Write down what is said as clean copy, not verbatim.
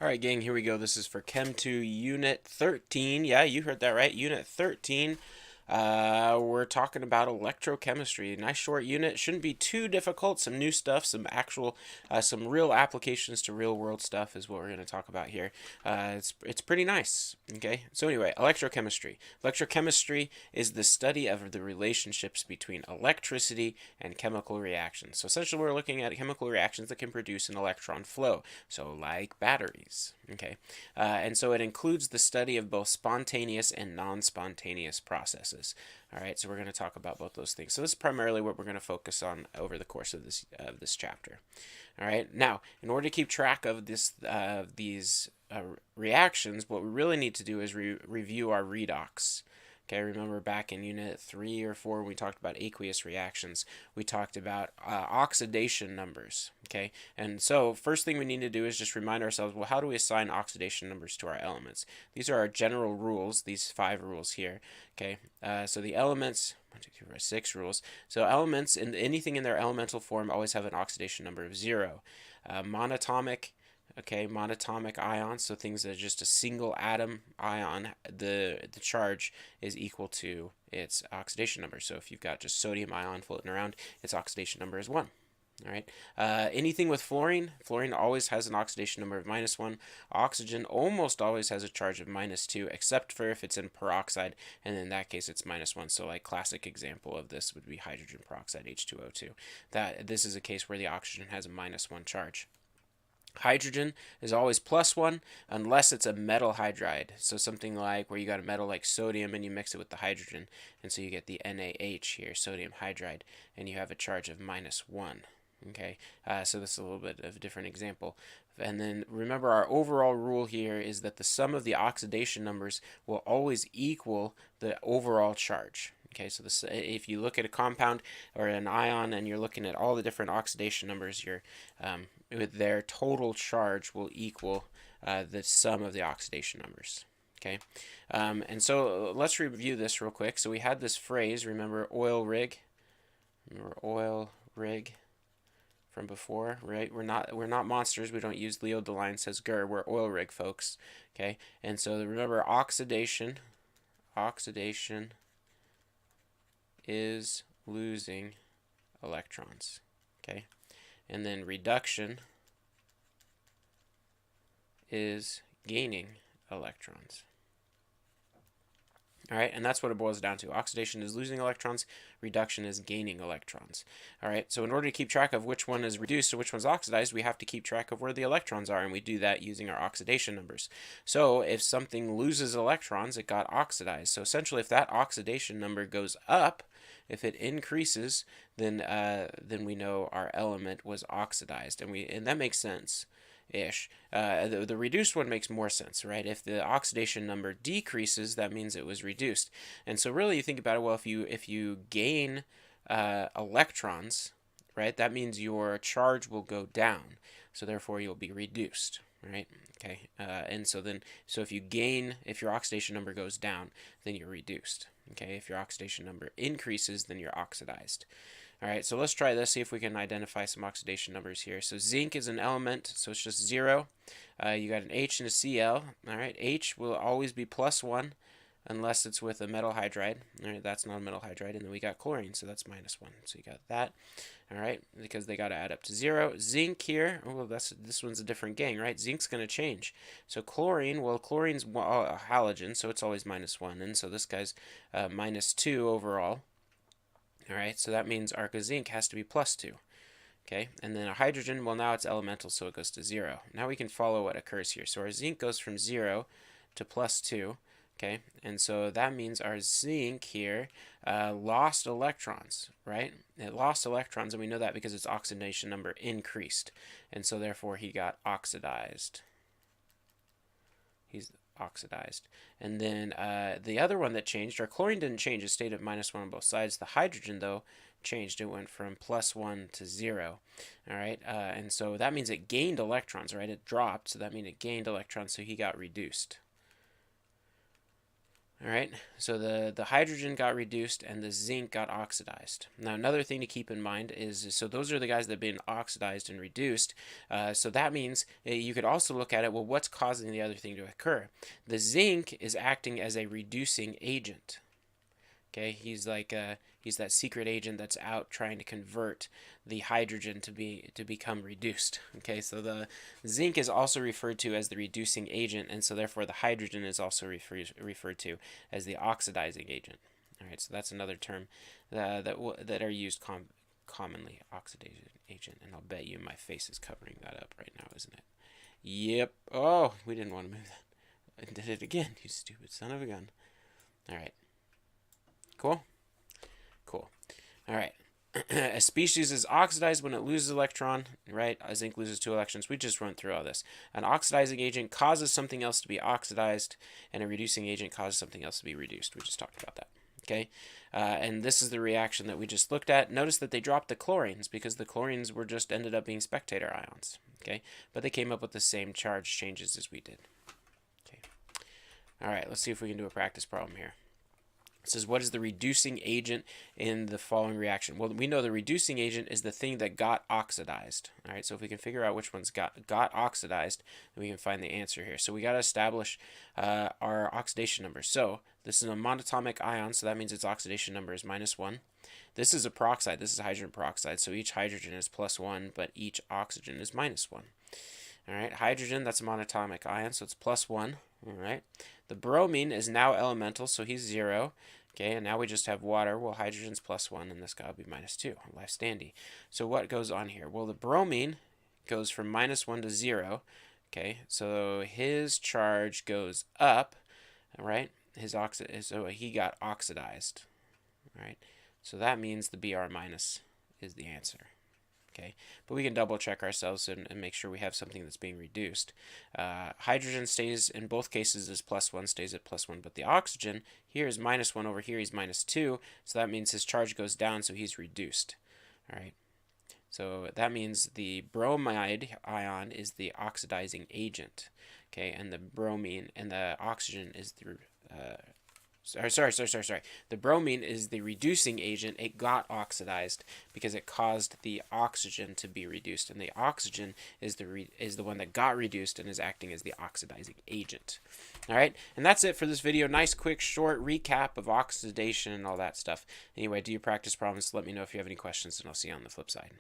All right, gang, here we go. This is for Chem 2 Unit 13. Yeah, you heard that right. Unit 13. We're talking about electrochemistry. Nice short unit. Shouldn't be too difficult. Some new stuff, some real applications to real world stuff is what we're going to talk about here. It's pretty nice. Okay. So anyway, electrochemistry. Electrochemistry is the study of the relationships between electricity and chemical reactions. So essentially, we're looking at chemical reactions that can produce an electron flow. So like batteries. Okay. And so it includes the study of both spontaneous and non-spontaneous processes. All right, so we're going to talk about both those things. So this is primarily what we're going to focus on over the course of this chapter. All right, now in order to keep track of these reactions, what we really need to do is review our redox. Okay, remember back in Unit 3 or 4 when we talked about aqueous reactions, we talked about oxidation numbers. Okay, and so first thing we need to do is just remind ourselves, well, how do we assign oxidation numbers to our elements? These are our general rules, these 5 rules here. Okay, so the elements, 1, 2, 3, 4, 6 rules. So elements, anything in their elemental form always have an oxidation number of 0. Monatomic, okay, monatomic ions, so things that are just a single atom ion, the charge is equal to its oxidation number. So if you've got just sodium ion floating around, its oxidation number is 1. All right. Anything with fluorine always has an oxidation number of -1. Oxygen almost always has a charge of -2, except for if it's in peroxide, and in that case it's -1. So like classic example of this would be hydrogen peroxide, H2O2. This is a case where the oxygen has a -1 charge. Hydrogen is always +1 unless it's a metal hydride. So something like where you got a metal like sodium and you mix it with the hydrogen, and so you get the NaH here, sodium hydride, and you have a charge of -1. Okay, so this is a little bit of a different example. And then remember, our overall rule here is that the sum of the oxidation numbers will always equal the overall charge. Okay, so if you look at a compound or an ion and you're looking at all the different oxidation numbers, their total charge will equal the sum of the oxidation numbers. Okay, and so let's review this real quick. So we had this phrase, remember oil rig? Remember oil rig from before, right? We're not monsters. We don't use Leo DeLine says Gur. We're oil rig folks. Okay, and so remember oxidation is losing electrons. Okay, and then reduction is gaining electrons. All right, and that's what it boils down to. Oxidation is losing electrons, reduction is gaining electrons. All right, so in order to keep track of which one is reduced and which one's oxidized, we have to keep track of where the electrons are, and we do that using our oxidation numbers. So if something loses electrons, it got oxidized. So essentially, if that oxidation number goes up, if it increases, then we know our element was oxidized, and that makes sense. Ish. The reduced one makes more sense, right? If the oxidation number decreases, that means it was reduced. And so really you think about it, well, if you gain electrons, right, that means your charge will go down. So therefore you'll be reduced, right? Okay. And so if your oxidation number goes down, then you're reduced. Okay. If your oxidation number increases, then you're oxidized. All right, so let's try this, see if we can identify some oxidation numbers here. So zinc is an element, so it's just 0. You got an H and a Cl. All right, H will always be +1 unless it's with a metal hydride. All right, that's not a metal hydride. And then we got chlorine, so that's -1. So you got that. All right, because they got to add up to 0. Zinc here, oh, this one's a different gang, right? Zinc's going to change. So chlorine, well, chlorine's a halogen, so it's always -1. And so this guy's -2 overall. All right, so that means our zinc has to be +2. Okay, and then a hydrogen, well, now it's elemental, so it goes to 0. Now we can follow what occurs here. So our zinc goes from 0 to +2. Okay, and so that means our zinc here lost electrons, right? It lost electrons, and we know that because its oxidation number increased. And so therefore he got oxidized. He's oxidized. And then the other one that changed, our chlorine didn't change. It stayed at -1 on both sides. The hydrogen, though, changed. It went from +1 to 0. All right, and so that means it gained electrons, right? It dropped, so that means it gained electrons, so he got reduced. All right, so the hydrogen got reduced and the zinc got oxidized. Now, another thing to keep in mind is, so those are the guys that have been oxidized and reduced. So that means you could also look at it, well, what's causing the other thing to occur? The zinc is acting as a reducing agent. Okay, he's that secret agent that's out trying to convert the hydrogen to become reduced. Okay, so the zinc is also referred to as the reducing agent, and so therefore the hydrogen is also referred to as the oxidizing agent. All right, so that's another term that are used commonly, oxidation agent, and I'll bet you my face is covering that up right now, isn't it? Yep. Oh, we didn't want to move that. I did it again, you stupid son of a gun. All right. Cool? Cool. All right. A species is oxidized when it loses an electron, right? Zinc loses 2 electrons. We just went through all this. An oxidizing agent causes something else to be oxidized, and a reducing agent causes something else to be reduced. We just talked about that. Okay? And this is the reaction that we just looked at. Notice that they dropped the chlorines because the chlorines were just ended up being spectator ions. Okay? But they came up with the same charge changes as we did. Okay. All right, let's see if we can do a practice problem here. It says, what is the reducing agent in the following reaction? Well, we know the reducing agent is the thing that got oxidized. All right, so if we can figure out which one's got oxidized, then we can find the answer here. So we got to establish our oxidation number. So this is a monatomic ion, so that means its oxidation number is -1. This is a peroxide. This is hydrogen peroxide, so each hydrogen is +1, but each oxygen is -1. All right, hydrogen, that's a monatomic ion, so it's +1. All right, the bromine is now elemental, so he's 0. Okay, and now we just have water. Well, hydrogen's +1, and this guy will be -2. Life's dandy. So what goes on here? Well, the bromine goes from -1 to 0. Okay, so his charge goes up. All right, so he got oxidized. All right, so that means the Br- is the answer. Okay, but we can double check ourselves and make sure we have something that's being reduced. Hydrogen stays in both cases as +1, stays at +1, but the oxygen here is -1, over here he's -2, so that means his charge goes down, so he's reduced. All right, so that means the bromide ion is the oxidizing agent. Okay, and the bromine and the oxygen is the Sorry. The bromine is the reducing agent. It got oxidized because it caused the oxygen to be reduced, and the oxygen is the one that got reduced and is acting as the oxidizing agent. All right, and that's it for this video. Nice, quick, short recap of oxidation and all that stuff. Anyway, do your practice problems. Let me know if you have any questions, and I'll see you on the flip side.